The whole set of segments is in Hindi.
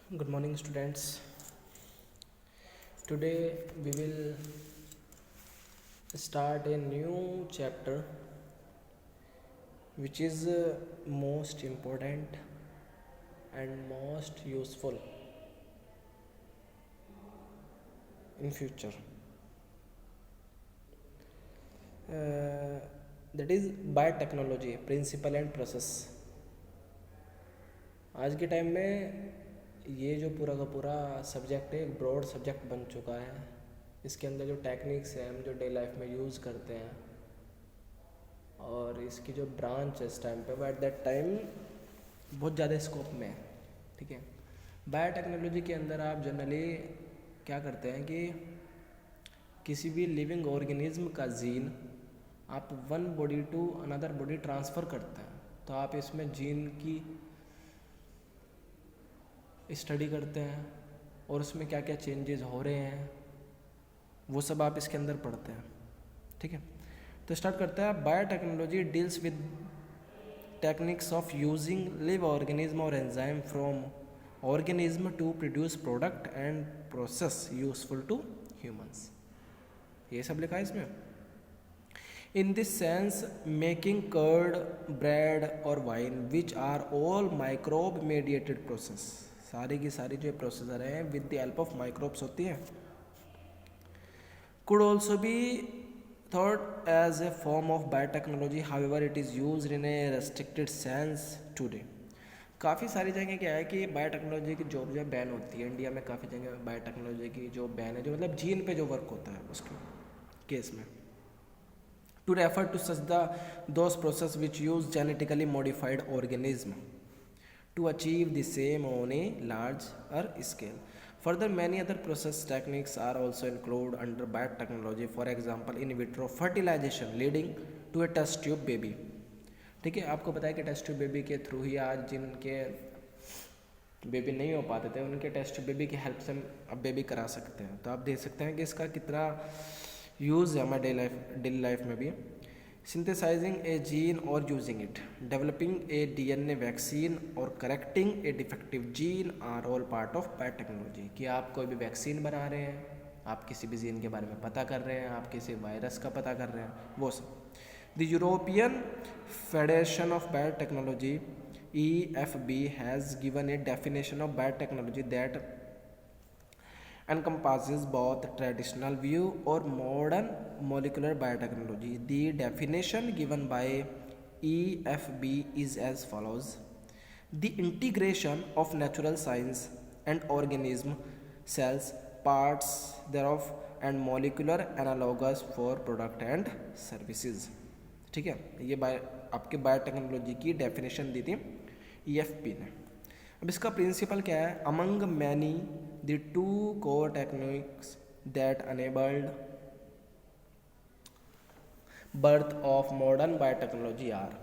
Good morning, students. Today we will start a new chapter which is most important and most useful in future. Uh, that is biotechnology, principle and process. आज के टाइम में ये जो पूरा का पूरा सब्जेक्ट है एक ब्रॉड सब्जेक्ट बन चुका है. इसके अंदर जो टेक्निक्स हैं हम जो डे लाइफ में यूज़ करते हैं और इसकी जो ब्रांच है इस टाइम पे वो एट दैट टाइम बहुत ज़्यादा स्कोप में है. ठीक है. बायोटेक्नोलॉजी के अंदर आप जनरली क्या करते हैं कि किसी भी लिविंग ऑर्गेनिज्म का जीन आप one body to another body transfer करते हैं. तो आप इसमें जीन की स्टडी करते हैं और उसमें क्या क्या चेंजेस हो रहे हैं वो सब आप इसके अंदर पढ़ते हैं. ठीक है. तो स्टार्ट करता है. Biotechnology deals with techniques of using live organism और enzyme from organism to produce product and process useful to humans. ये सब लिखा है इसमें. In this sense, making curd, bread or wine, which are all microbe-mediated process, सारी की सारी जो प्रोसेसर हैं with the help of microbes होती हैं, could also be thought as a form of biotechnology. However, it is used in a restricted sense today. काफ़ी सारी जगह क्या है कि बायोटेक्नोलॉजी की जॉब जो है बैन होती है. इंडिया में काफ़ी जगह बायोटेक्नोलॉजी की जो बैन है, जो मतलब जीन पे जो वर्क होता है उसके केस में. To refer to such those processes which use genetically modified organism to achieve the same on a larger scale. Further, many other process techniques are also included under biotechnology. For example, in vitro fertilization leading to a test tube baby. ठीक है. आपको पता है कि टेस्ट ट्यूब बेबी के थ्रू ही आज जिनके बेबी नहीं हो पाते थे उनके टेस्ट ट्यूब बेबी की हेल्प से अब बेबी करा सकते हैं. तो आप देख सकते हैं कि इसका कितना यूज़ है हमारे डेली लाइफ में भी. सिंथेसाइजिंग ए जीन और using it, developing a DNA vaccine और correcting a defective gene are all part of biotechnology. कि आप कोई भी वैक्सीन बना रहे हैं, आप किसी भी जीन के बारे में पता कर रहे हैं, आप किसी वायरस का पता कर रहे हैं, वो सब. The European federation of biotechnology EFB has given a definition of biotechnology that encompasses both traditional view or modern molecular biotechnology. The definition given by EFB is as follows: the integration of natural science and organism cells, parts thereof, and molecular analogues for product and services. ठीक है. ये आपके बायोटेक्नोलॉजी की डेफिनेशन दी थी EFB ने. अब इसका प्रिंसिपल क्या है? Among many the two core techniques that enabled birth of modern biotechnology are.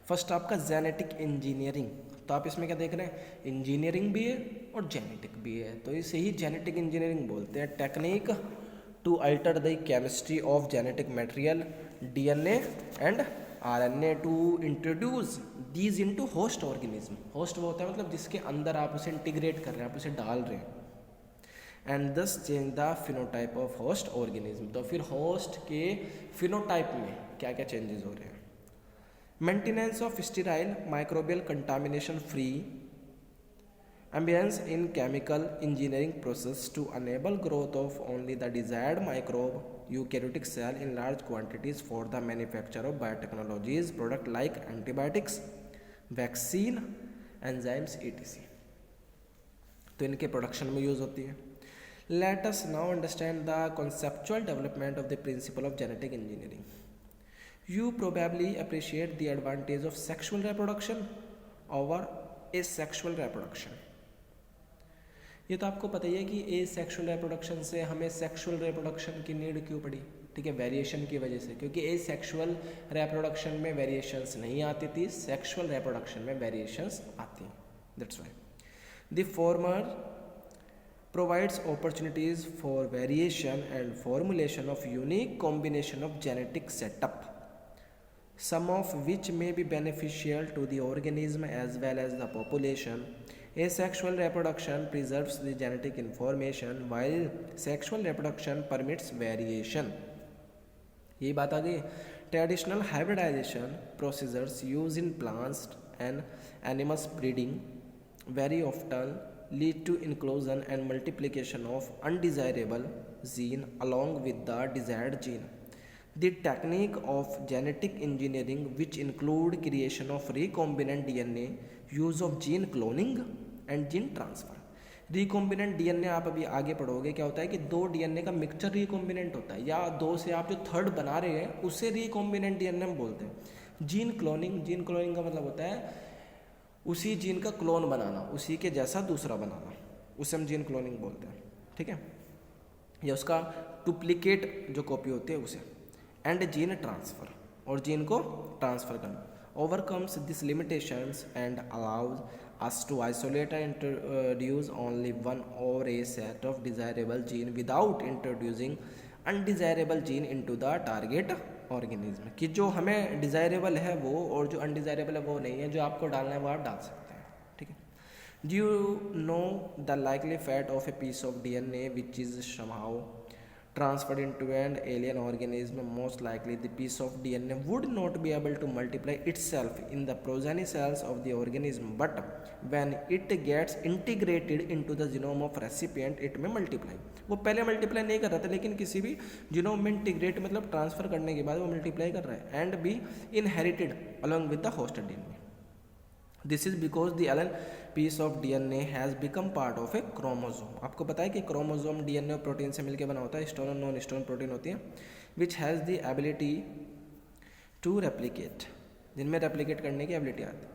First आपका जेनेटिक इंजीनियरिंग. तो आप इसमें क्या देख रहे हैं? इंजीनियरिंग भी है और जेनेटिक भी है. तो इसे ही जेनेटिक इंजीनियरिंग बोलते हैं. Technique to alter the chemistry of genetic material DNA and RNA to introduce these into host organism. Host वो होता है मतलब जिसके अंदर आप उसे इंटीग्रेट कर रहे हैं, आप उसे डाल रहे हैं. एंड दस change the phenotype of host organism. तो फिर होस्ट के फिनोटाइप में क्या क्या चेंजेस हो रहे हैं. Maintenance of sterile microbial contamination free ambience in chemical engineering process to enable growth of only the desired microbe eukaryotic cell in large quantities for the manufacture of biotechnologies product like antibiotics, vaccine, enzymes etc. तो इनके प्रोडक्शन में यूज़ होती है. Let us now understand the conceptual development of the principle of genetic engineering. You probably appreciate the advantage of sexual reproduction over asexual reproduction. ये तो आपको पता ही है कि एसेक्सुअल रिप्रोडक्शन से हमें सेक्सुअल रिप्रोडक्शन की नीड क्यों पड़ी. ठीक है. वेरिएशन की वजह से, क्योंकि एसेक्सुअल रिप्रोडक्शन में वेरिएशंस नहीं आती थी, सेक्सुअल रिप्रोडक्शन में वेरिएशंस आती हैं. That's why the former provides opportunities for variation and formulation of unique combination of genetic setup, some of which may be beneficial to the organism as well as the population Asexual reproduction preserves the genetic information while sexual reproduction permits variation. यही बात आ गई. Traditional hybridization procedures use in plants and animals breeding very often lead to inclusion and multiplication of undesirable gene along with the desired gene. The technique of genetic engineering, which include creation of recombinant DNA, use of gene cloning and gene transfer. Recombinant DNA आप अभी आगे पढ़ोगे क्या होता है कि दो डीएनए का मिक्सचर रिकॉम्बिनेंट होता है, या दो से आप जो थर्ड बना रहे हैं उसे रिकॉम्बिनेंट डीएनए हम बोलते हैं. जीन क्लोनिंग का मतलब होता है उसी जीन का क्लोन बनाना, उसी के जैसा दूसरा बनाना, उसे हम जीन क्लोनिंग बोलते हैं. ठीक है, या उसका डुप्लीकेट जो कॉपी होती है उसे. एंड जीन ट्रांसफ़र, और जीन को ट्रांसफ़र करना. overcomes these limitations and allows us to isolate and introduce only one or a set of desirable gene without introducing undesirable gene into the target organism. कि जो हमें डिज़ायरेबल है वो और जो अनडिज़ायरेबल है वो नहीं है, जो आपको डालना है वो आप डाल सकते हैं. ठीक है. Do you know the likely fate of a piece of DNA which is somehow transferred into an alien organism? Most likely the piece of DNA would not be able to multiply itself in the progeny cells of the organism, but when it gets integrated into the genome of recipient it may multiply. वो पहले मल्टीप्लाई नहीं कर रहा था, लेकिन किसी भी जीनोम में इंटीग्रेट मतलब ट्रांसफर करने के बाद वो मल्टीप्लाई कर रहा है. And be inherited along with the host DNA. This is because the alien piece of DNA has become part of a chromosome. आपको पता है कि क्रोमोजोम डीएनए और प्रोटीन से मिलकर बना होता है. स्टोन और नॉन स्टोन प्रोटीन होती है which has the ability to replicate, जिनमें रेप्लिकेट करने की एबिलिटी आती है.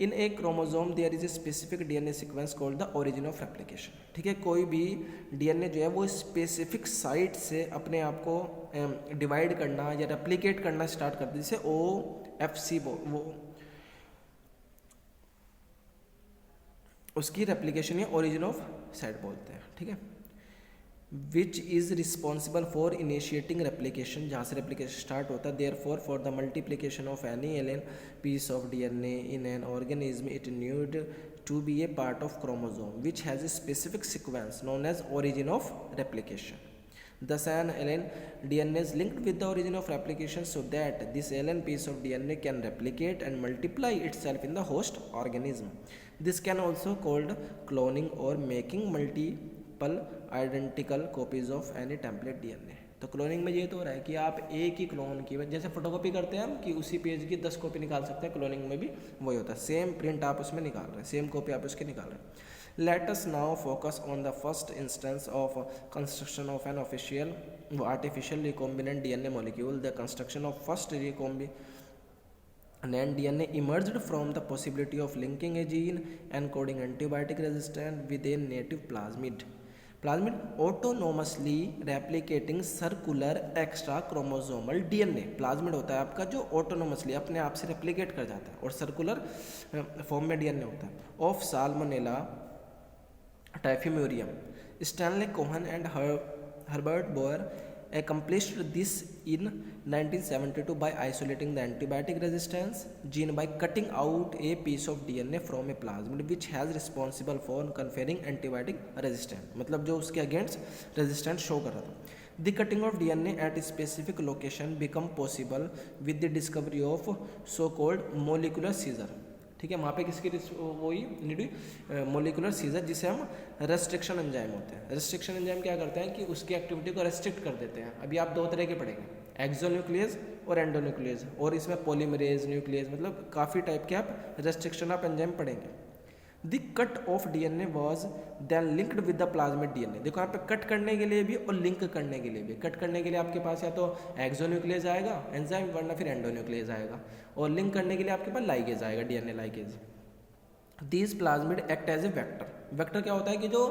In a chromosome there is a specific DNA sequence called the origin of replication. ठीक है, कोई भी डीएनए जो है वो स्पेसिफिक साइट से अपने आप को डिवाइड करना या रेप्लिकेट करना स्टार्ट करती है, जैसे OFC वो उसकी रेप्लिकेशन या ओरिजिन ऑफ साइट बोलते हैं. ठीक है, which is responsible for initiating replication, जहाँ से रेप्लिकेशन स्टार्ट होता है. Therefore the multiplication of any alien piece of DNA in an organism it need to be a part of chromosome which has a specific sequence known as origin of replication. Thus, an alien DNA is linked with the origin of replication so that this alien piece of DNA can replicate and multiply itself in the host organism. This can also called cloning or making multiple identical copies of any template DNA. तो क्लोनिंग में ये तो हो रहा है कि आप एक ही क्लोन की, जैसे फोटोकॉपी करते हैं हम कि उसी पेज की 10 कॉपी निकाल सकते हैं, क्लोनिंग में भी वही होता है. सेम प्रिंट आप उसमें निकाल रहे हैं, सेम कॉपी आप उसकी निकाल रहे हैं. Let us now focus on the first instance of construction of an artificial recombinant DNA molecule. The construction of first recombinant DNA emerged from the possibility of linking a gene encoding antibiotic resistance with a native plasmid autonomously replicating circular extra chromosomal DNA. Plasmid होता है आपका जो ऑटोनोमसली अपने आप से रेप्लिकेट कर जाता है और सर्कुलर फॉर्म में डीएनए होता है. Of salmonella typhimurium. Stanley Cohen and Herbert Boer accomplished this in 1972 by isolating the antibiotic resistance gene by cutting out a piece of DNA from a plasmid which has responsible for conferring antibiotic resistance, मतलब जो उसके अगेंस्ट रेजिस्टेंस शो कर रहा था. The cutting of DNA at a specific location become possible with the discovery of so-called molecular scissor. ठीक है, वहाँ पे किसकी वही मोलिकुलर सीजर जिसे हम रेस्ट्रिक्शन एंजाइम होते हैं. रेस्ट्रिक्शन एंजाइम क्या करते हैं कि उसकी एक्टिविटी को रेस्ट्रिक्ट कर देते हैं. अभी आप दो तरह के पढ़ेंगे, एक्सोन्यूक्लियस और एंडोन्यूक्लियस, और इसमें पॉलीमरेज न्यूक्लियस, मतलब काफ़ी टाइप के आप रेस्ट्रिक्शन ऑफ एंजाइम पढ़ेंगे. The cut of DNA was then linked with the plasmid DNA. देखो यहाँ पे कट करने के लिए भी और लिंक करने के लिए भी. कट करने के लिए आपके पास या तो एक्सोन्यूक्लियस आएगा एंजाइम, वरना फिर एंडोन्यूक्लियस आएगा, और लिंक करने के लिए आपके पास लाइगेज आएगा, DNA ligase. These plasmid act as a vector. Vector क्या होता है कि जो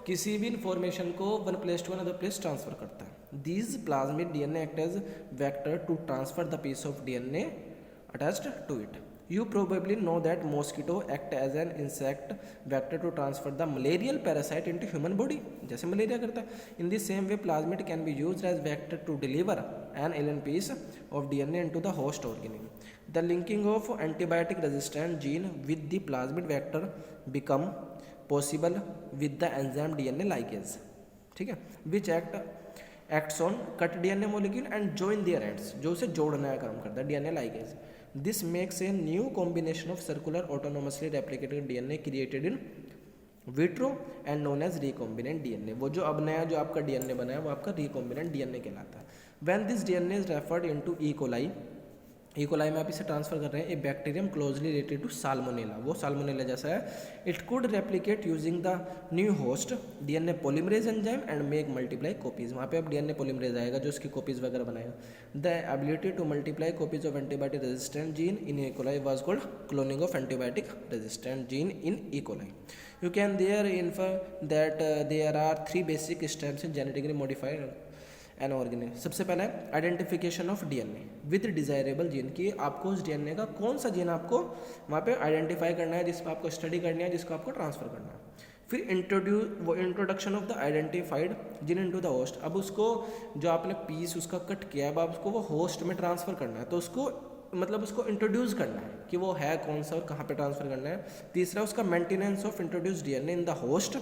किसी भी इंफॉर्मेशन को one place to another place transfer करता है. These plasmid DNA act as vector to transfer the piece of DNA attached to it. You probably know that mosquito act as an insect vector to transfer the malarial parasite into human body, जैसे मलेरिया करता है. In the same way, plasmid can be used as vector to deliver an alien piece of DNA into the host organism. The linking of antibiotic resistant gene with the plasmid vector become possible with the enzyme DNA ligase, ठीक है, which acts on cut DNA molecule and join their ends, जो उसे जोड़ने का काम करता है DNA ligase. This makes a new combination of circular autonomously replicated DNA created in vitro and known as recombinant DNA. वो जो अब नया जो आपका डीएनए बना है वो आपका रिकॉम्बिनेंट डीएनए कहलाता है। When this DNA is referred into E coli, E coli में आप इसे ट्रांसफर कर रहे हैं a bacterium closely related to Salmonella, वो साल्मोनेला जैसा है। It could replicate using the new host DNA polymerase enzyme and make multiply copies. वहाँ पे अब डीएनए पॉलीमरेज आएगा जो उसकी कॉपीज वगैरह बनाएगा। The ability to multiply copies of antibiotic resistant gene in E coli was called cloning of antibiotic resistant gene in E coli. You can there infer that there are 3 basic steps in genetically modified an organism. सबसे पहला है identification of DNA with desirable gene, कि आपको उस डीएनए का कौन सा जीन आपको वहाँ पे आइडेंटिफाई करना है, जिस पर आपको स्टडी करनी है, जिसको आपको ट्रांसफर करना है। फिर introduction of the identified gene into the host. अब उसको जो आपने पीस उसका कट किया है, अब आपको वो होस्ट में ट्रांसफर करना है, तो उसको मतलब उसको इंट्रोड्यूस करना है कि वो है कौन सा और कहाँ पे ट्रांसफर करना है। तीसरा उसका maintenance of introduce DNA in the host,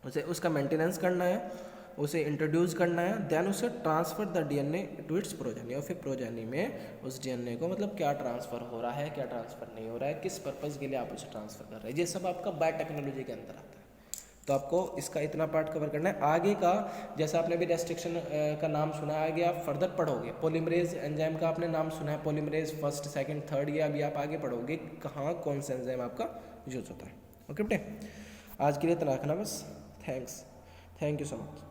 उसे उसका मेंटेनेंस करना है, उसे इंट्रोड्यूस करना है, देन उसे transfer the DNA to its progeny, और फिर प्रोजेनी में उस डीएनए को मतलब क्या ट्रांसफर हो रहा है, क्या ट्रांसफर नहीं हो रहा है, किस पर्पज़ के लिए आप उसे ट्रांसफर कर रहे हैं, ये सब आपका बायोटेक्नोलॉजी के अंदर आता है। तो आपको इसका इतना पार्ट कवर करना है। आगे का जैसा आपने भी रेस्ट्रिक्शन का नाम सुना है, आगे आप फर्दर पढ़ोगे। पॉलीमरेज एंजाइम का आपने नाम सुना है, पॉलीमरेज फर्स्ट सेकंड थर्ड, ये अभी आप आगे पढ़ोगे कहाँ कौन सा एंजाइम आपका यूज होता है। ओके बेटे, आज के लिए इतना रखना बस। Thanks, thank you so much.